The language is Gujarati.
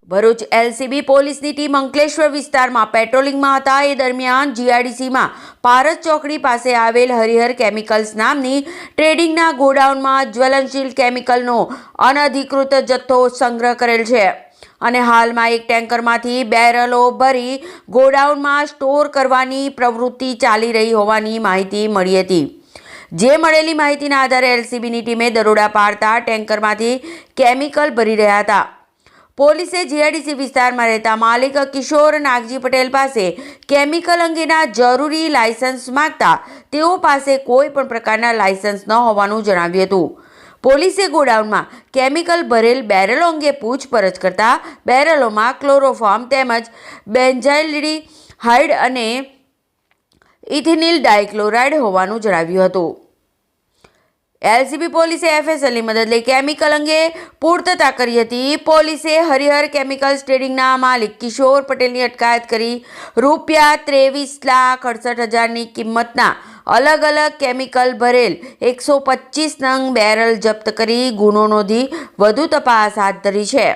ભરૂચ એલસીબી પોલીસની ટીમ અંકલેશ્વર વિસ્તારમાં પેટ્રોલિંગમાં હતા એ દરમિયાન જીઆઈડીસીમાં પારસ ચોકડી પાસે આવેલ હરિહર કેમિકલ્સ નામની ટ્રેડિંગના ગોડાઉનમાં જ્વલનશીલ કેમિકલનો અનધિકૃત જથ્થો સંગ્રહ કરેલ છે અને હાલમાં એક ટેન્કરમાંથી બેરલો ભરી ગોડાઉનમાં સ્ટોર કરવાની પ્રવૃત્તિ ચાલી રહી હોવાની માહિતી મળી હતી। જે મળેલી માહિતીના આધારે એલસીબીની ટીમે દરોડા પાડતા ટેન્કરમાંથી કેમિકલ ભરી રહ્યા હતા। પોલીસે જીઆઈડીસી વિસ્તારમાં રહેતા માલિક કિશોર નાગજી પટેલ પાસે કેમિકલ અંગેના જરૂરી લાયસન્સ માંગતા તેઓ પાસે કોઈ પણ પ્રકારના લાયસન્સ ન હોવાનું જણાવ્યું હતું। પોલીસે ગોડાઉનમાં કેમિકલ ભરેલ બેરલો અંગે પૂછપરછ કરતા બેરલોમાં ક્લોરોફોર્મ તેમજ બેન્ઝાઇલ્ડિહાઇડ અને ઇથિનિલ ડાયક્લોરાઇડ હોવાનું જણાવ્યું હતું। એલસીબી પોલીસે એફએસએલની મદદ લઈ કેમિકલ અંગે પૂછતાછ કરી હતી। પોલીસે હરિહર કેમિકલ્સ ટ્રેડિંગના માલિક કિશોર પટેલની અટકાયત કરી ₹23,68,000ની કિંમતના અલગ અલગ કેમિકલ ભરેલ 125 નંગ બેરલ જપ્ત કરી ગુનો નોંધી વધુ તપાસ હાથ ધરી છે।